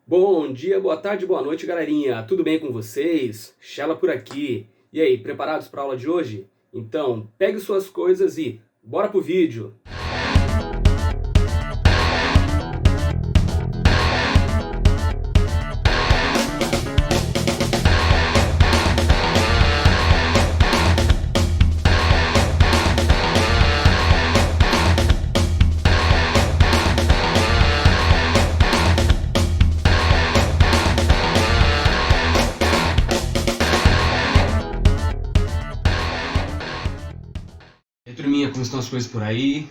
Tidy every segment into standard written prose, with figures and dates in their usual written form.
Bom dia, boa tarde, boa noite, galerinha. Tudo bem com vocês? Shella por aqui. E aí, preparados para a aula de hoje? Então, pegue suas coisas e bora pro vídeo. E aí, turminha, como estão as coisas por aí?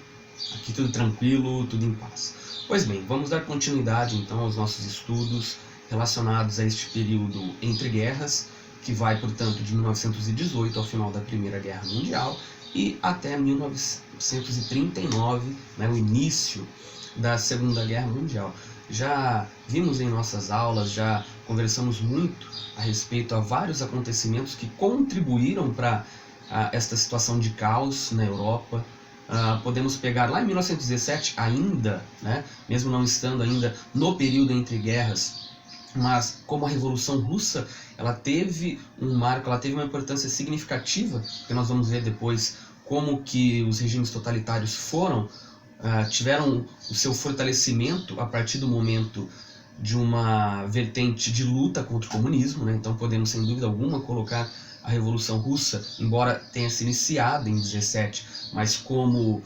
Aqui tudo tranquilo, tudo em paz. Pois bem, vamos dar continuidade então aos nossos estudos relacionados a este período entre guerras, que vai, portanto, de 1918 ao final da Primeira Guerra Mundial e até 1939, né, o início da Segunda Guerra Mundial. Já vimos em nossas aulas, já conversamos muito a respeito a vários acontecimentos que contribuíram para esta situação de caos na Europa. Podemos pegar lá em 1917 ainda, né, mesmo não estando ainda no período entre guerras, mas como a Revolução Russa, ela teve um marco, ela teve uma importância significativa, que nós vamos ver depois como que os regimes totalitários tiveram o seu fortalecimento a partir do momento de uma vertente de luta contra o comunismo, né? Então podemos sem dúvida alguma colocar a Revolução Russa, embora tenha se iniciado em 17, mas como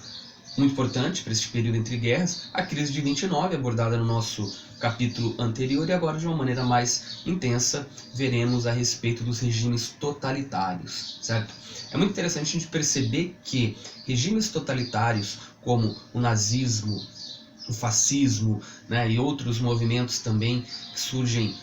muito importante para este período entre guerras, a crise de 29, abordada no nosso capítulo anterior, e agora de uma maneira mais intensa veremos a respeito dos regimes totalitários, certo? É muito interessante a gente perceber que regimes totalitários como o nazismo, o fascismo, né, e outros movimentos também que surgem,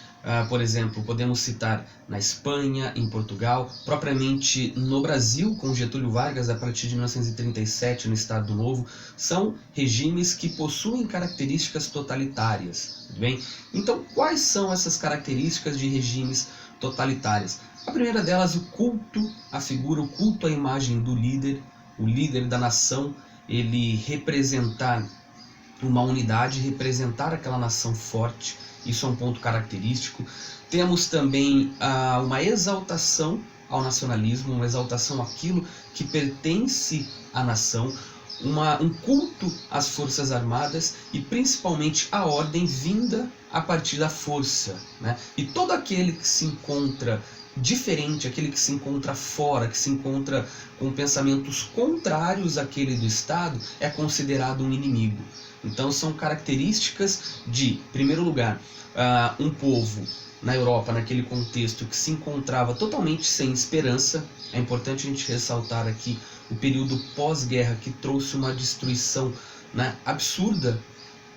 por exemplo, podemos citar na Espanha, em Portugal, propriamente no Brasil, com Getúlio Vargas, a partir de 1937, no Estado Novo, são regimes que possuem características totalitárias. Tudo bem? Então, quais são essas características de regimes totalitários? A primeira delas, o culto à figura, o culto à imagem do líder, o líder da nação, ele representar uma unidade, representar aquela nação forte. Isso é um ponto característico. Temos também uma exaltação ao nacionalismo, uma exaltação àquilo que pertence à nação, um culto às forças armadas e principalmente à ordem vinda a partir da força, né? E todo aquele que se encontra diferente, aquele que se encontra fora, que se encontra com pensamentos contrários àquele do Estado, é considerado um inimigo. Então são características de, em primeiro lugar, um povo na Europa, naquele contexto, que se encontrava totalmente sem esperança. É importante a gente ressaltar aqui o período pós-guerra, que trouxe uma destruição, né, absurda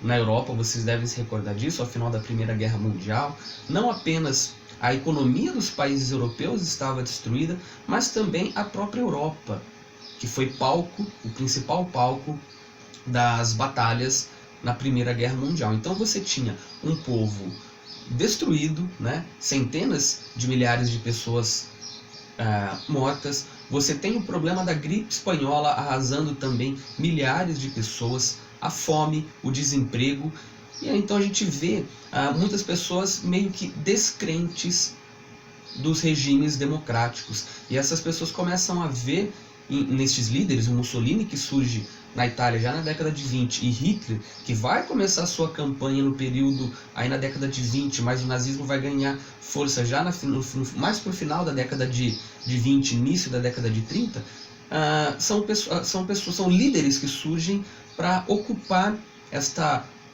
na Europa. Vocês devem se recordar disso, ao final da Primeira Guerra Mundial. Não apenas a economia dos países europeus estava destruída, mas também a própria Europa, que foi o principal palco das batalhas na Primeira Guerra Mundial. Então você tinha um povo destruído, né? Centenas de milhares de pessoas mortas. Você tem o problema da gripe espanhola arrasando também milhares de pessoas, a fome, o desemprego. E aí, então a gente vê muitas pessoas meio que descrentes dos regimes democráticos. E essas pessoas começam a ver nestes líderes, o Mussolini, que surge na Itália já na década de 20, e Hitler, que vai começar a sua campanha no período aí na década de 20, mas o nazismo vai ganhar força já mais para o final da década de 20, início da década de 30, são líderes que surgem para ocupar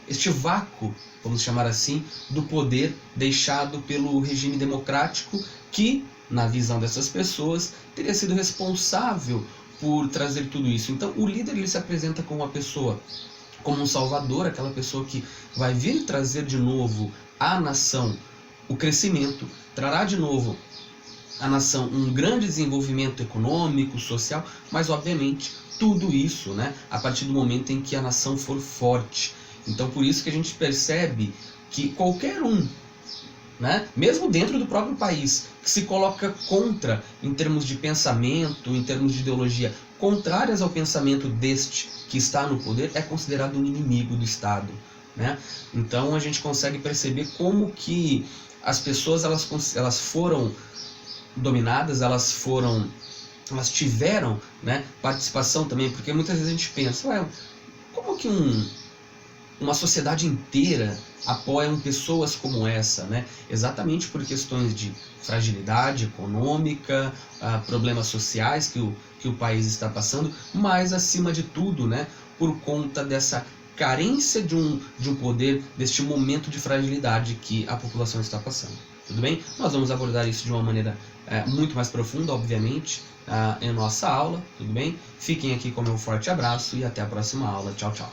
este vácuo, vamos chamar assim, do poder deixado pelo regime democrático, que, na visão dessas pessoas, teria sido responsável por trazer tudo isso. Então o líder, ele se apresenta como uma pessoa, como um salvador, aquela pessoa que vai vir trazer de novo à nação o crescimento, trará de novo à nação um grande desenvolvimento econômico, social, mas obviamente tudo isso, né, a partir do momento em que a nação for forte. Então por isso que a gente percebe que qualquer um, né, mesmo dentro do próprio país, que se coloca contra, em termos de pensamento, em termos de ideologia, contrárias ao pensamento deste que está no poder, é considerado um inimigo do Estado. né? Então a gente consegue perceber como que as pessoas elas foram dominadas, elas tiveram, né, participação também, porque muitas vezes a gente pensa, ué, como que uma sociedade inteira apoiam pessoas como essa, né? Exatamente por questões de fragilidade econômica, problemas sociais que o país está passando, mas acima de tudo, né, por conta dessa carência de um poder, deste momento de fragilidade que a população está passando. Tudo bem? Nós vamos abordar isso de uma maneira muito mais profunda, obviamente, em nossa aula, tudo bem? Fiquem aqui com o meu forte abraço e até a próxima aula. Tchau, tchau.